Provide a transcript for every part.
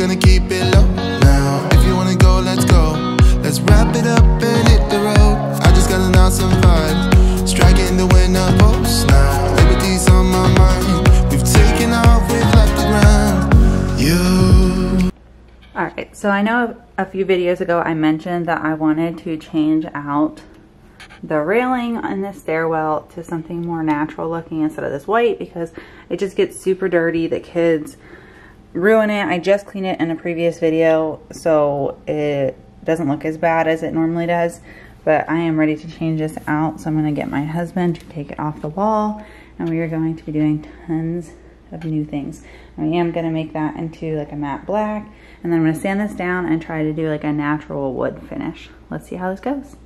gonna keep it low now. If you wanna go, let's go. Let's wrap it up and hit the road. I just got an awesome vibe, striking the winner post now. Liberty's on my mind. We've taken off, we've left the ground. You. Alright, so I know a few videos ago I mentioned that I wanted to change out the railing in the stairwell to something more natural looking instead of this white, because it just gets super dirty. The kids ruin it. I just cleaned it in a previous video, so it doesn't look as bad as it normally does. But I am ready to change this out, so I'm going to get my husband to take it off the wall, and we are going to be doing tons of new things. I am going to make that into like a matte black, and then I'm going to sand this down and try to do like a natural wood finish. Let's see how this goes.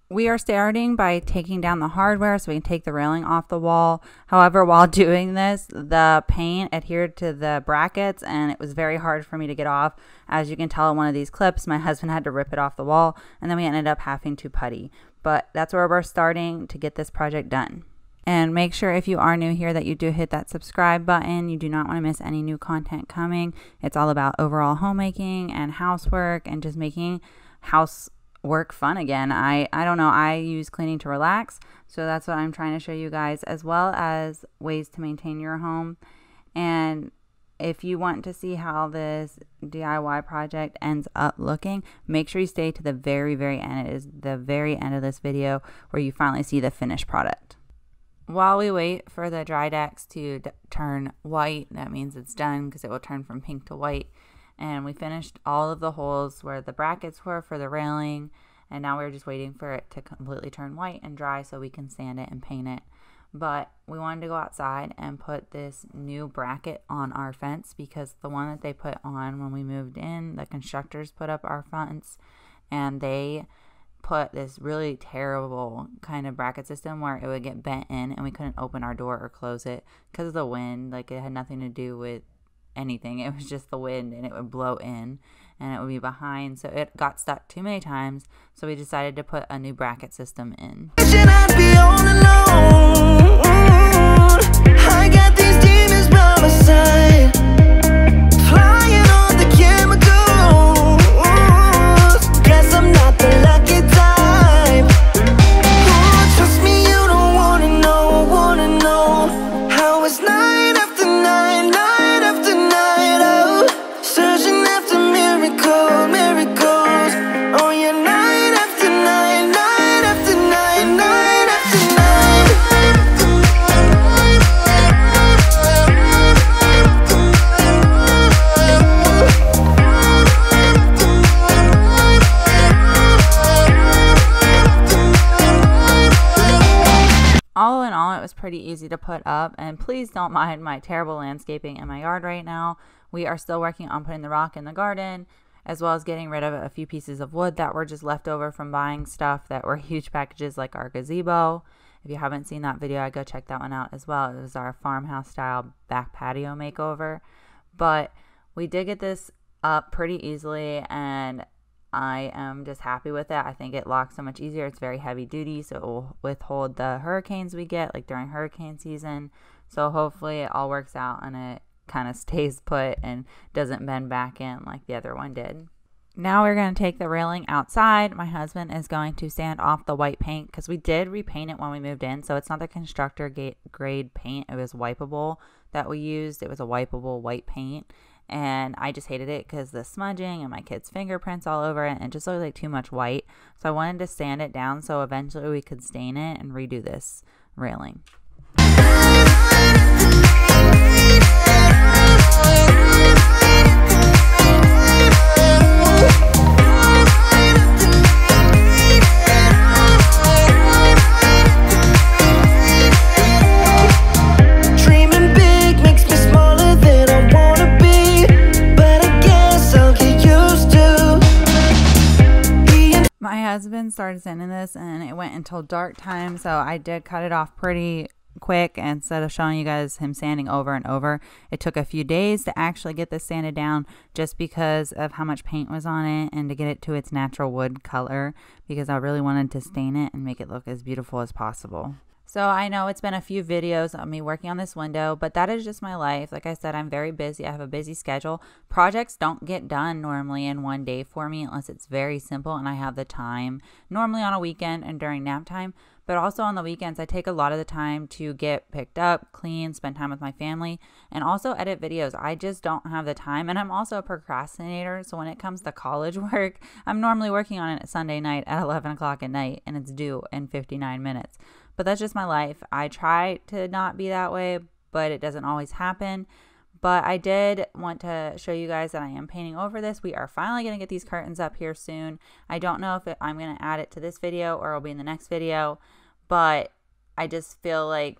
We are starting by taking down the hardware so we can take the railing off the wall. However, while doing this, the paint adhered to the brackets and it was very hard for me to get off. As you can tell in one of these clips, my husband had to rip it off the wall, and then we ended up having to putty. But that's where we're starting to get this project done. And make sure if you are new here that you do hit that subscribe button. You do not want to miss any new content coming. It's all about overall homemaking and housework and just making housework fun again. I don't know, I use cleaning to relax, so that's what I'm trying to show you guys, as well as ways to maintain your home. And if you want to see how this DIY project ends up looking, make sure you stay to the very end. It is the very end of this video where you finally see the finished product. While we wait for the dry decks to turn white, that means it's done because it will turn from pink to white. And we finished all of the holes where the brackets were for the railing, and now we're just waiting for it to completely turn white and dry so we can sand it and paint it. But we wanted to go outside and put this new bracket on our fence, because the one that they put on when we moved in, the constructors put up our fence, and they put this really terrible kind of bracket system where it would get bent in and we couldn't open our door or close it because of the wind. Like, it had nothing to do with anything, it was just the wind, and it would blow in and it would be behind, so it got stuck too many times. So we decided to put a new bracket system in. I got these demons by my side, flying on the chemicals. Guess I'm not the lucky type. Oh, trust me, you don't wanna know how it's night after night, night after night, oh, searching after miracles. Oh yeah, night after night, night after night, night after night. All in all, it was pretty easy to put up, and please don't mind my terrible landscaping in my yard right now. We are still working on putting the rock in the garden, as well as getting rid of a few pieces of wood that were just left over from buying stuff that were huge packages, like our gazebo. If you haven't seen that video, I'd go check that one out as well. It was our farmhouse style back patio makeover. But we did get this up pretty easily, and I am just happy with it. I think it locks so much easier. It's very heavy duty, so it will withhold the hurricanes we get, like during hurricane season. So hopefully it all works out and it kind of stays put and doesn't bend back in like the other one did. Now we're going to take the railing outside. My husband is going to sand off the white paint, because we did repaint it when we moved in, so it's not the constructor grade paint. It was wipeable that we used. It was a wipeable white paint, and I just hated it because the smudging and my kids' fingerprints all over it, and it just looked like too much white. So I wanted to sand it down so eventually we could stain it and redo this railing. husband started sanding this and it went until dark time, so I did cut it off pretty quick. Instead of showing you guys him sanding over and over, it took a few days to actually get this sanded down, just because of how much paint was on it and to get it to its natural wood color, because I really wanted to stain it and make it look as beautiful as possible. So I know it's been a few videos of me working on this window, but that is just my life. Like I said, I'm very busy. I have a busy schedule. Projects don't get done normally in one day for me unless it's very simple and I have the time, normally on a weekend and during nap time. But also on the weekends, I take a lot of the time to get picked up, clean, spend time with my family, and also edit videos. I just don't have the time, and I'm also a procrastinator, so when it comes to college work, I'm normally working on it Sunday night at 11 o'clock at night, and it's due in 59 minutes. But that's just my life. I try to not be that way, but it doesn't always happen. But I did want to show you guys that I am painting over this. We are finally going to get these curtains up here soon. I don't know if I'm going to add it to this video or it'll be in the next video, but I just feel like,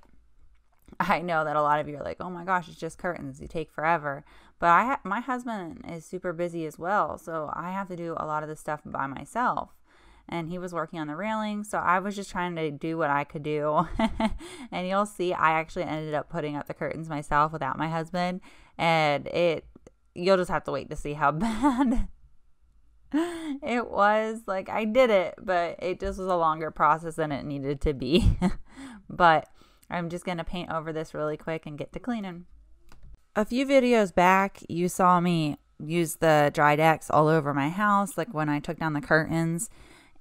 I know that a lot of you are like, oh my gosh, it's just curtains, you take forever. But my husband is super busy as well, so I have to do a lot of this stuff by myself. And he was working on the railing, so I was just trying to do what I could do. And you'll see, I actually ended up putting up the curtains myself without my husband, and you'll just have to wait to see how bad it was. Like, I did it, but it just was a longer process than it needed to be. But I'm just gonna paint over this really quick and get to cleaning. A few videos back, you saw me use the dried X all over my house, like when I took down the curtains.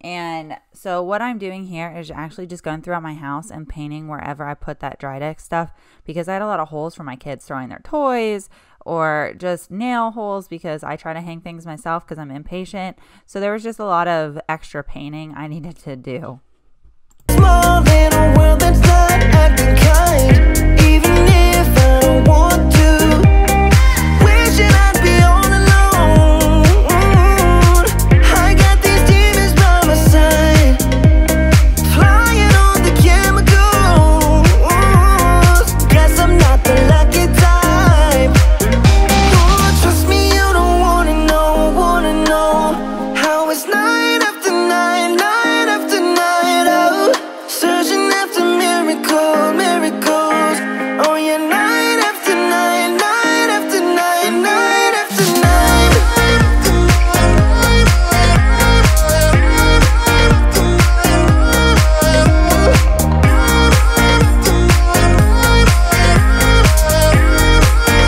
And so what I'm doing here is actually just going throughout my house and painting wherever I put that dried X stuff, because I had a lot of holes for my kids throwing their toys, or just nail holes because I try to hang things myself because I'm impatient. So there was just a lot of extra painting I needed to do. Small in a world that's not acting kind, even if I don't want to. Wishing I'd be all alone. I got these demons by my side, flying on the chemicals. Guess I'm not the lucky type. Oh, trust me, you don't wanna know how it's night after night, night after night. Oh, searching after miracles. Oh yeah, night after night, night after night, night after night.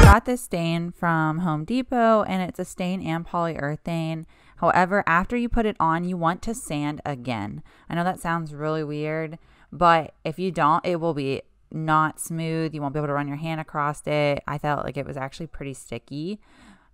Got this stain from Home Depot, and it's a stain and polyurethane. However, after you put it on, you want to sand again. I know that sounds really weird, but if you don't, it will be not smooth. You won't be able to run your hand across it. I felt like it was actually pretty sticky,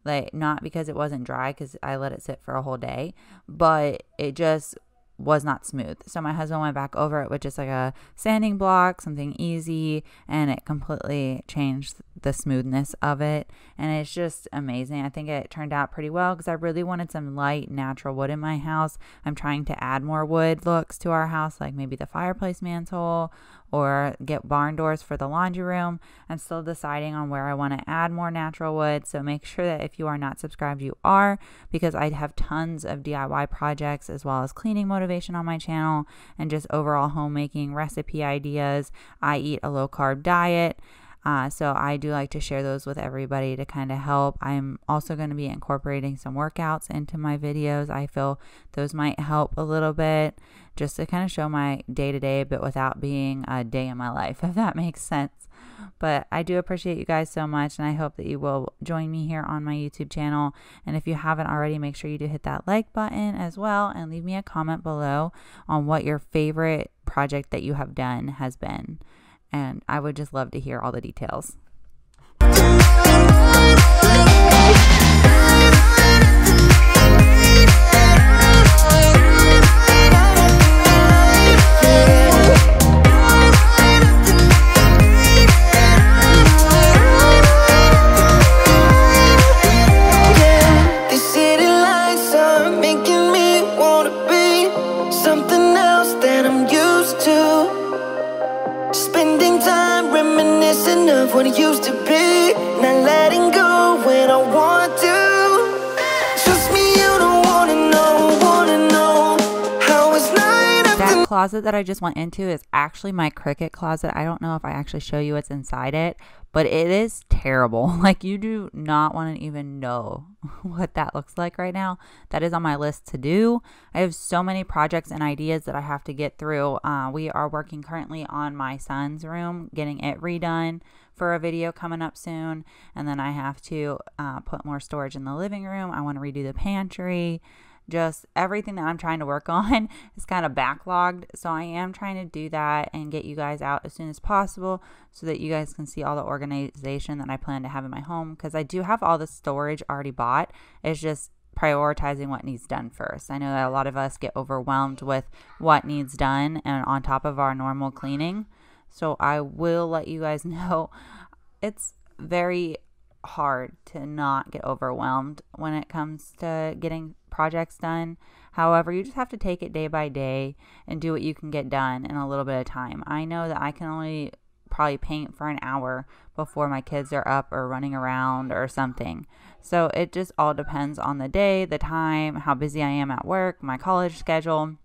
like not because it wasn't dry, because I let it sit for a whole day, but it just was not smooth. So my husband went back over it with just like a sanding block, something easy, and it completely changed the smoothness of it, and it's just amazing. I think it turned out pretty well because I really wanted some light natural wood in my house. I'm trying to add more wood looks to our house, like maybe the fireplace mantle or get barn doors for the laundry room. I'm still deciding on where I want to add more natural wood, so make sure that if you are not subscribed, you are, because I have tons of DIY projects as well as cleaning motivation on my channel and just overall homemaking recipe ideas. I eat a low-carb diet, so I do like to share those with everybody to kind of help. I'm also going to be incorporating some workouts into my videos. I feel those might help a little bit, just to kind of show my day-to-day, but without being a day in my life, if that makes sense. But I do appreciate you guys so much, and I hope that you will join me here on my YouTube channel. And if you haven't already, make sure you do hit that like button as well, and leave me a comment below on what your favorite project that you have done has been. And I would just love to hear all the details. What it used to be, not letting go when I want to. Trust me, you don't wanna know how closet that I just went into is actually my Cricut closet. I don't know if I actually show you what's inside it, but it is terrible. Like, you do not want to even know what that looks like right now. That is on my list to do. I have so many projects and ideas that I have to get through. We are working currently on my son's room, getting it redone for a video coming up soon. And then I have to put more storage in the living room. I want to redo the pantry. Just everything that I'm trying to work on is kind of backlogged. So I am trying to do that and get you guys out as soon as possible so that you guys can see all the organization that I plan to have in my home, because I do have all the storage already bought. It's just prioritizing what needs done first. I know that a lot of us get overwhelmed with what needs done and on top of our normal cleaning. So I will let you guys know it's very hard to not get overwhelmed when it comes to getting projects done. However, you just have to take it day by day and do what you can get done in a little bit of time. I know that I can only probably paint for an hour before my kids are up or running around or something. So it just all depends on the day, the time, how busy I am at work, my college schedule.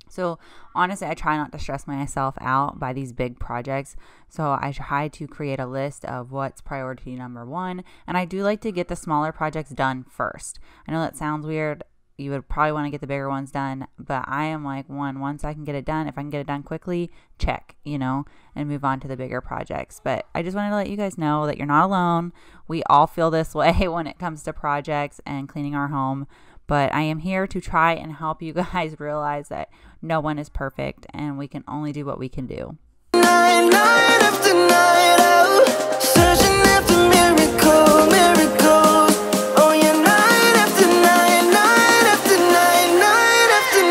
So honestly, I try not to stress myself out by these big projects. So I try to create a list of what's priority number one. And I do like to get the smaller projects done first. I know that sounds weird. You would probably want to get the bigger ones done. But I am like, once I can get it done, if I can get it done quickly, check, and move on to the bigger projects. But I just wanted to let you guys know that you're not alone. We all feel this way when it comes to projects and cleaning our home. But I am here to try and help you guys realize that no one is perfect and we can only do what we can do. Night after night, oh, searching after miracles. Oh yeah, night after night, night after night, night after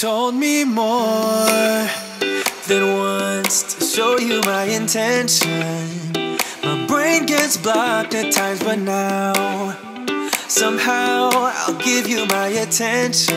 Told me more than once to show you my intention. My brain gets blocked at times, but now somehow I'll give you my attention.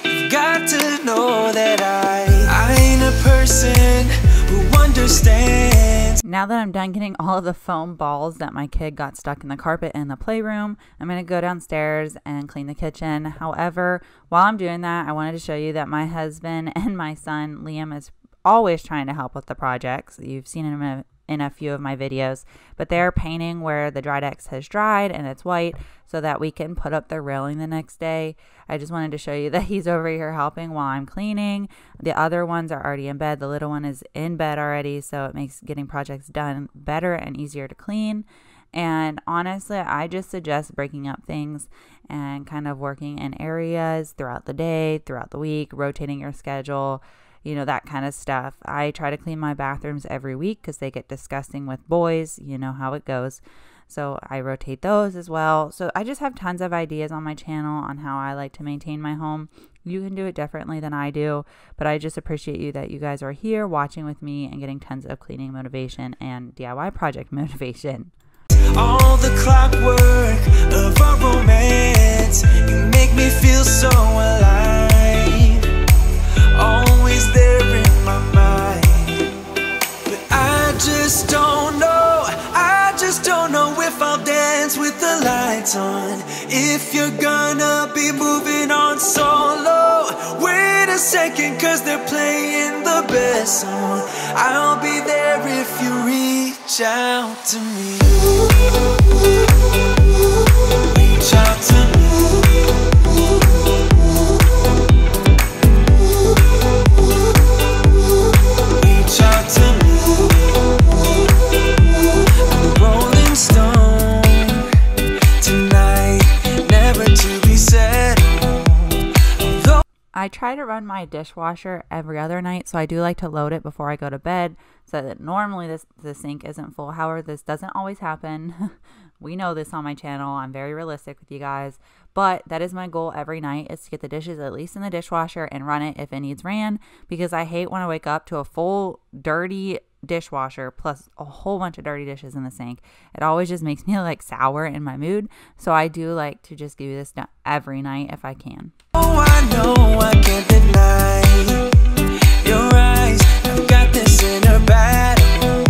You've got to know that I ain't a person who understands. Now that I'm done getting all of the foam balls that my kid got stuck in the carpet in the playroom, I'm going to go downstairs and clean the kitchen. However, while I'm doing that, I wanted to show you that my husband and my son, Liam, is always trying to help with the projects. You've seen him in a few of my videos, but they're painting where the Drydex has dried and it's white so that we can put up the railing the next day. I just wanted to show you that he's over here helping while I'm cleaning. The other ones are already in bed. The little one is in bed already, so it makes getting projects done better and easier to clean. And honestly, I just suggest breaking up things and kind of working in areas throughout the day, throughout the week, rotating your schedule, that kind of stuff. I try to clean my bathrooms every week because they get disgusting with boys. You know how it goes. So I rotate those as well. So I just have tons of ideas on my channel on how I like to maintain my home. You can do it differently than I do, but I just appreciate you that you guys are here watching with me and getting tons of cleaning motivation and DIY project motivation. All the clockwork of our romance, you make me feel so alive. Always there in my mind, but I just don't know if I'll dance with the lights on. If you're gonna be moving on solo, wait a second, cause they're playing the best song. I'll be there if you reach out to me. Reach out to me. Reach out to me. I'm a rolling stone tonight, never to be settled. I I try to run my dishwasher every other night, so I do like to load it before I go to bed so that normally the sink isn't full. However, this doesn't always happen. We know this on my channel. I'm very realistic with you guys, but that is my goal every night, is to get the dishes at least in the dishwasher and run it if it needs ran, because I hate when I wake up to a full dirty dishwasher plus a whole bunch of dirty dishes in the sink. It always just makes me like sour in my mood. So I do like to just do this every night if I can. Oh, I know I can't deny your eyes. I've got this inner battle.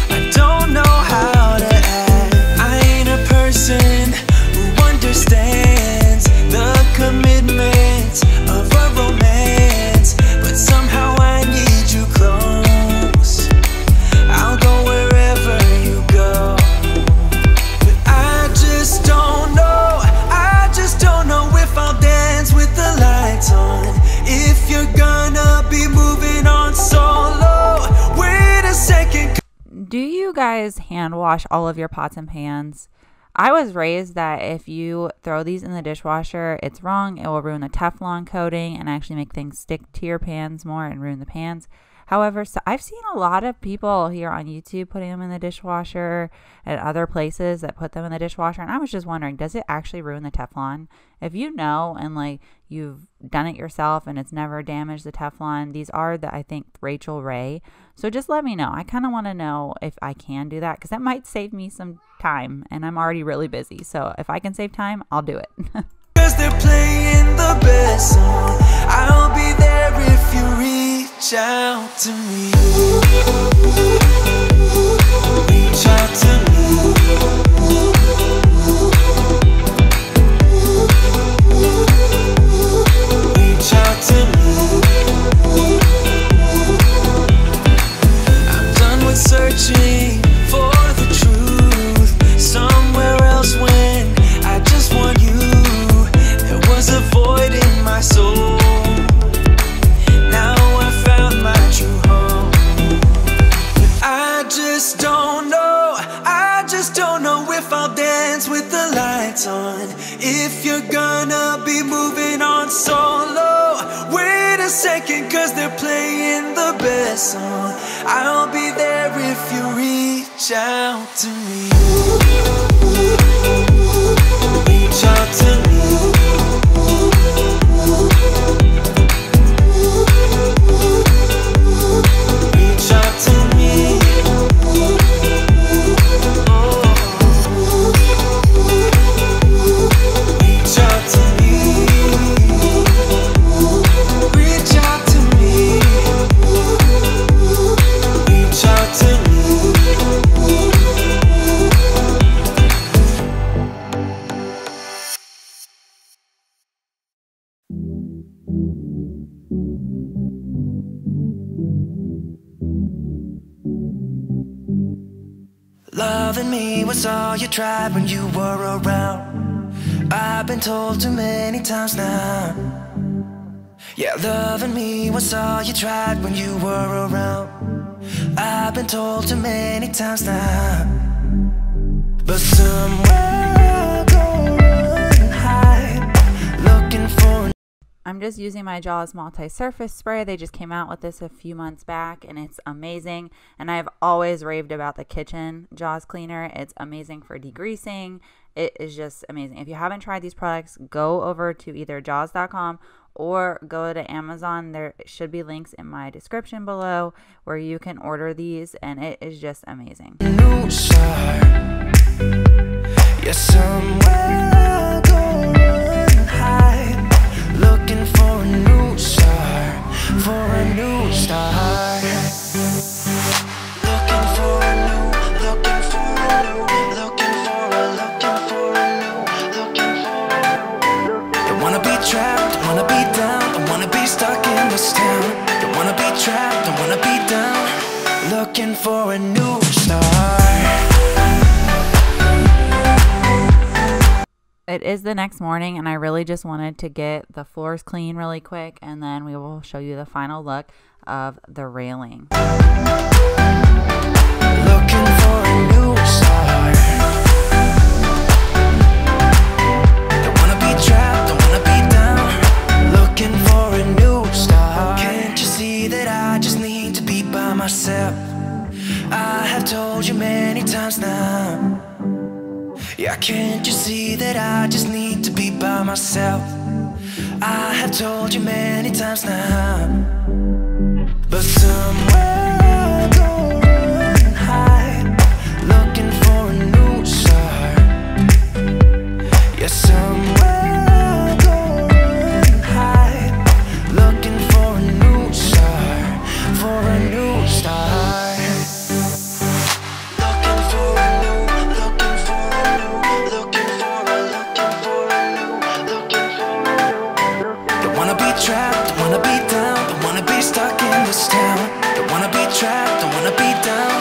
I don't know how to act. I ain't a person who understands the commitments of a romance, but somehow I need you close. I'll go wherever you go, but I just don't know. I just don't know if I'll dance with the lights on. If you're gonna be moving on solo, wait a second. Do you guys hand wash all of your pots and pans? I was raised that if you throw these in the dishwasher, it's wrong. It will ruin the Teflon coating and actually make things stick to your pans more and ruin the pans. However, so I've seen a lot of people here on YouTube putting them in the dishwasher and other places that put them in the dishwasher. And I was just wondering, does it actually ruin the Teflon? If you know and like you've done it yourself and it's never damaged the Teflon, these are I think Rachel Ray. So just let me know. I kind of want to know if I can do that, because that might save me some time and I'm already really busy. So if I can save time, I'll do it. Cause they're playing the best song. I'll be there if you reach out to me. Reach out to me. Reach out to me. I'm done with searching for the truth somewhere else when I just want you. There was a void in my soul. Now I found my true home. But I just don't know. I just don't know if I'll dance with the lights on. If you're gonna be moving on solo, wait a second, cause they're playing the best song. I'll be there if you reach out to me. Reach out to me. Reach out to me. Reach out to me. Reach out to me. Reach out to me. Loving me was all you tried when you were around. I've been told too many times now. Yeah, loving me was all you tried when you were around. I've been told too many times now. But somewhere I'll go run and hide, looking for. I'm just using my Jaws multi-surface spray. They just came out with this a few months back and it's amazing. And I've always raved about the kitchen Jaws cleaner. It's amazing for degreasing. It is just amazing. If you haven't tried these products, go over to either jaws.com or go to Amazon. There should be links in my description below where you can order these, and it is just amazing. New start. Yeah, somewhere I'll go run and hide, looking for a new start, for a new start. Looking for a new, looking for a new, looking for a new, looking for a new. Don't wanna be trapped, don't wanna be down, don't wanna be stuck in this town. Don't wanna be trapped, don't wanna be down, looking for a new start. It is the next morning and I really just wanted to get the floors clean really quick, and then we will show you the final look of the railing. Looking for a new start. Don't wanna be trapped, don't wanna be down, looking for a told you many times now. Yeah, can't you see that I just need to be by myself? I have told you many times now. But somewhere I'll go and hide, looking for a new start. Yeah, somewhere I'll go and hide, looking for a new start, for a new start. Trapped, don't wanna be down, don't wanna be stuck in this town. Don't wanna be trapped, don't wanna be down,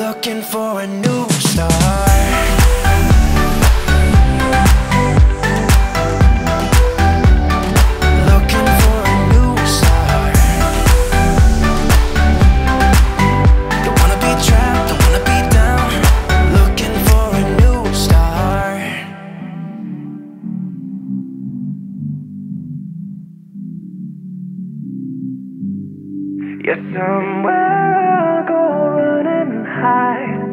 looking for a new start. Looking for a new start. Don't wanna be trapped, don't wanna be down, looking for a new start. Yeah, somewhere I'll go run and hide,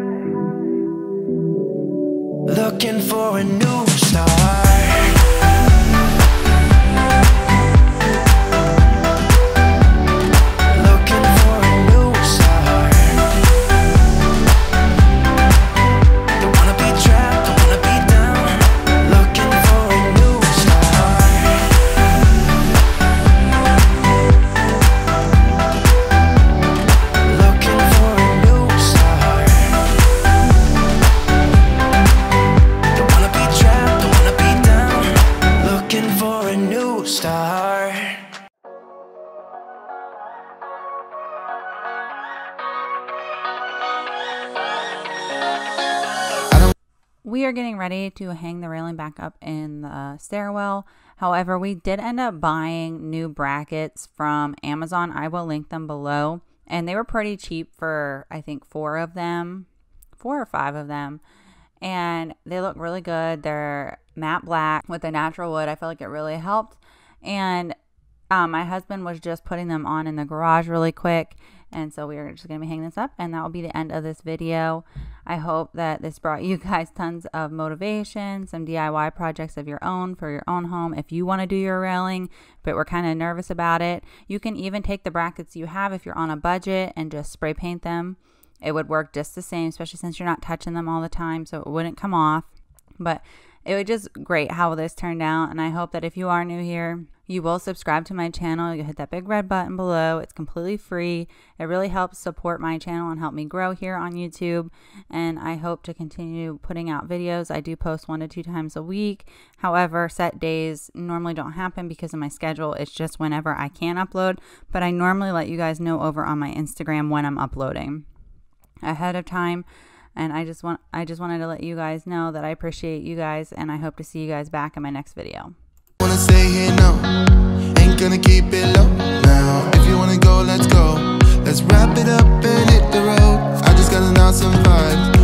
looking for a new start. Looking for a new start. Don't wanna be trapped, don't wanna be down, looking for a new start. Looking for a new start. Don't wanna be trapped, don't wanna be down, looking for a new start. We are getting ready to hang the railing back up in the stairwell. However, we did end up buying new brackets from Amazon. I will link them below. And they were pretty cheap for, I think, 4 or 5 of them. And they look really good. They're matte black with the natural wood. I feel like it really helped. And my husband was just putting them on in the garage really quick. And so we are just going to be hanging this up. And that will be the end of this video. I hope that this brought you guys tons of motivation, some DIY projects of your own for your own home. If you want to do your railing, but we're kind of nervous about it, you can even take the brackets you have if you're on a budget and just spray paint them. It would work just the same, especially since you're not touching them all the time, so it wouldn't come off. But it was just great how this turned out. And I hope that if you are new here, you will subscribe to my channel. You hit that big red button below. It's completely free. It really helps support my channel and help me grow here on YouTube. And I hope to continue putting out videos. I do post 1 to 2 times a week. However, set days normally don't happen because of my schedule. It's just whenever I can upload. But I normally let you guys know over on my Instagram when I'm uploading ahead of time. And I just wanted to let you guys know that I appreciate you guys, and I hope to see you guys back in my next video. Wanna stay here, no, ain't gonna keep it low. Now, if you wanna go, let's go. Let's wrap it up and hit the road. I just got an awesome vibe.